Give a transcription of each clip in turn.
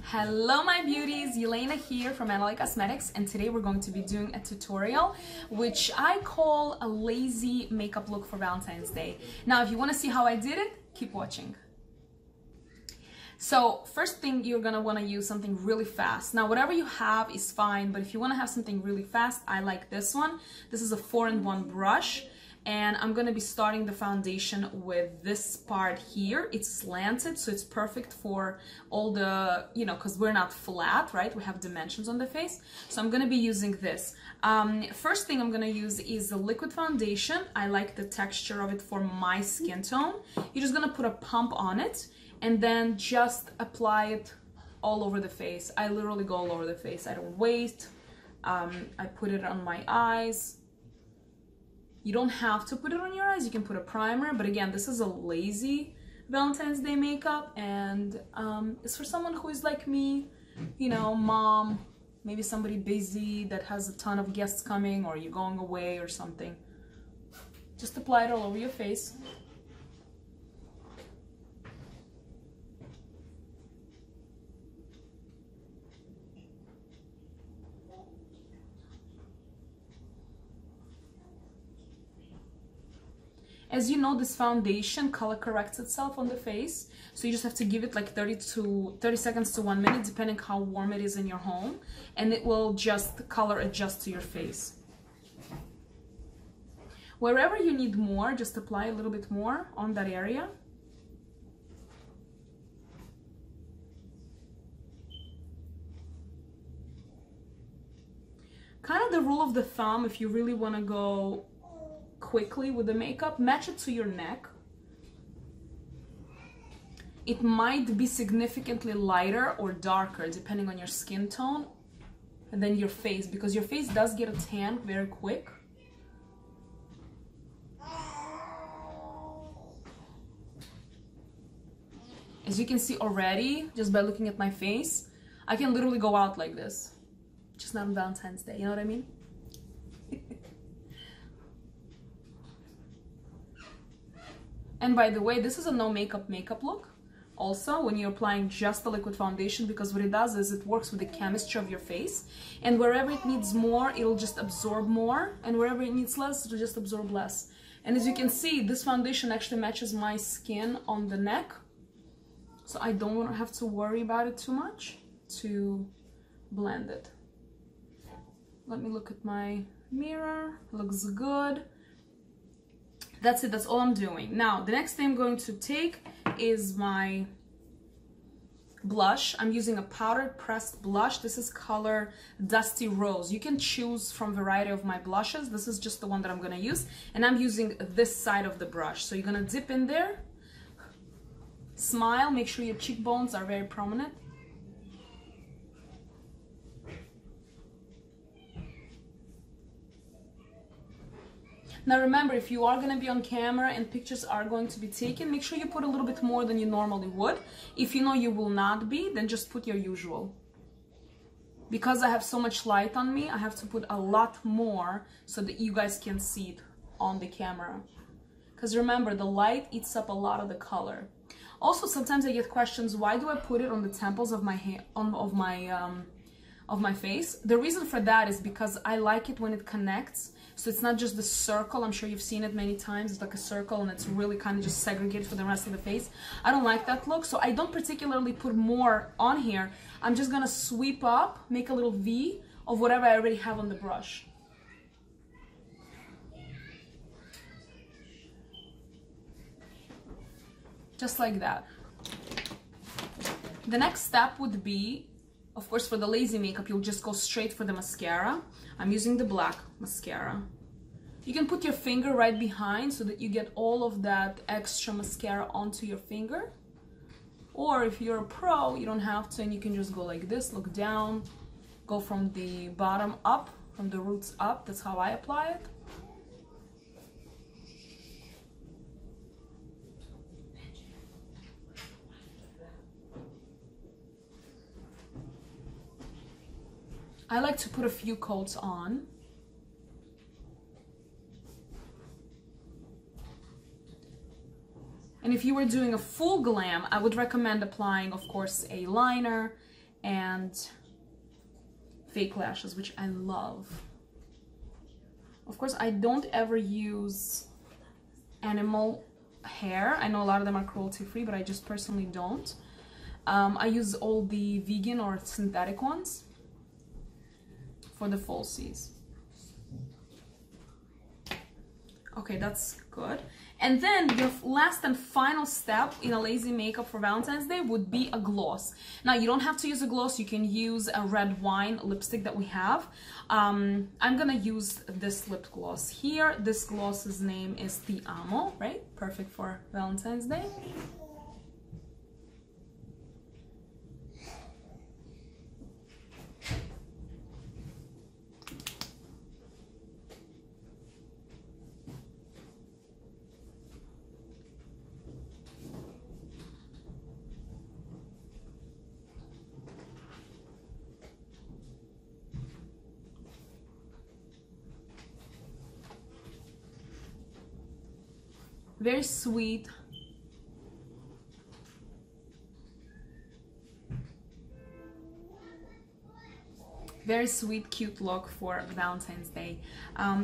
Hello my beauties, Yelena here from Aneley Cosmetics, and today we're going to be doing a tutorial which I call a lazy makeup look for Valentine's Day. Now if you want to see how I did it, keep watching. So first thing, you're gonna want to use something really fast. Now whatever you have is fine, but if you want to have something really fast, I like this one. This is a 4-in-1 brush. And I'm going to be starting the foundation with this part here. It's slanted, so it's perfect for all the, because we're not flat, right? We have dimensions on the face. So I'm going to be using this. First thing I'm going to use is the liquid foundation. I like the texture of it for my skin tone. You're just going to put a pump on it and then just apply it all over the face. I literally go all over the face. I don't wait. I put it on my eyes. You don't have to put it on your eyes, you can put a primer, but again, this is a lazy Valentine's Day makeup, and it's for someone who is like me, mom, maybe somebody busy that has a ton of guests coming, or you're going away or something. Just apply it all over your face. As you know, this foundation color corrects itself on the face, so you just have to give it like 30 seconds to 1 minute, depending how warm it is in your home, and it will just color adjust to your face. Wherever you need more, just apply a little bit more on that area. Kind of the rule of the thumb, if you really want to go quickly with the makeup, match it to your neck. It might be significantly lighter or darker depending on your skin tone than your face, because your face does get a tan very quick. As you can see already, just by looking at my face, I can literally go out like this. Just not on Valentine's Day, you know what I mean? And by the way, this is a no makeup look also when you're applying just the liquid foundation, because what it does is it works with the chemistry of your face, and wherever it needs more, it'll just absorb more, and wherever it needs less, it'll just absorb less. And as you can see, this foundation actually matches my skin on the neck, so I don't have to worry about it too much to blend it. Let me look at my mirror. Looks good. That's it, that's all I'm doing. Now, the next thing I'm going to take is my blush. I'm using a powdered pressed blush. This is color Dusty Rose. You can choose from a variety of my blushes. This is just the one that I'm gonna use. And I'm using this side of the brush. So you're gonna dip in there, smile, make sure your cheekbones are very prominent. Now remember, if you are going to be on camera and pictures are going to be taken, make sure you put a little bit more than you normally would. If you know you will not be, then just put your usual. Because I have so much light on me, I have to put a lot more so that you guys can see it on the camera. Because remember, the light eats up a lot of the color. Also, sometimes I get questions, why do I put it on the temples of my of my face? The reason for that is because I like it when it connects. So it's not just the circle. I'm sure you've seen it many times. It's like a circle and it's really kind of just segregated for the rest of the face. I don't like that look, so I don't particularly put more on here. I'm just gonna sweep up, make a little V of whatever I already have on the brush. Just like that. The next step would be, of course, for the lazy makeup, you'll just go straight for the mascara. I'm using the black mascara. You can put your finger right behind so that you get all of that extra mascara onto your finger. Or if you're a pro, you don't have to, and you can just go like this, look down, go from the bottom up, from the roots up. That's how I apply it. I like to put a few coats on. And if you were doing a full glam, I would recommend applying, of course, a liner and fake lashes, which I love. Of course, I don't ever use animal hair. I know a lot of them are cruelty-free, but I just personally don't. I use all the vegan or synthetic ones for the falsies. Okay, that's good. And then the last and final step in a lazy makeup for Valentine's Day would be a gloss. Now, you don't have to use a gloss. You can use a red wine lipstick that we have. I'm gonna use this lip gloss here. This gloss's name is Ti Amo, right? Perfect for Valentine's Day. Very sweet. Very sweet, cute look for Valentine's Day.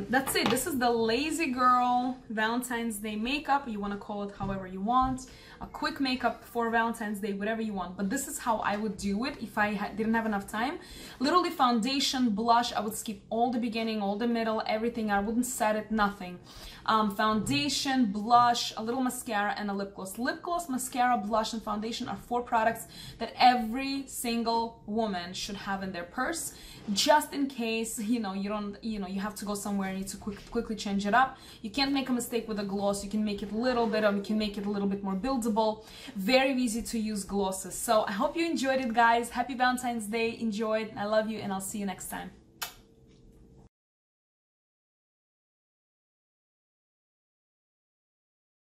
That's it. This is the Lazy Girl Valentine's Day makeup. You want to call it however you want. A quick makeup for Valentine's Day, whatever you want. But this is how I would do it if I didn't have enough time. Literally foundation, blush, I would skip all the beginning, all the middle, everything. I wouldn't set it, nothing. Foundation, blush, a little mascara, and a lip gloss. Lip gloss, mascara, blush, and foundation are 4 products that every single woman should have in their purse, just in case, you have to go somewhere and you need to quickly change it up. You can't make a mistake with a gloss. You can make it a little bit more buildable. Very easy to use glosses. So I hope you enjoyed it, guys. Happy Valentine's Day. Enjoy it. I love you, and I'll see you next time.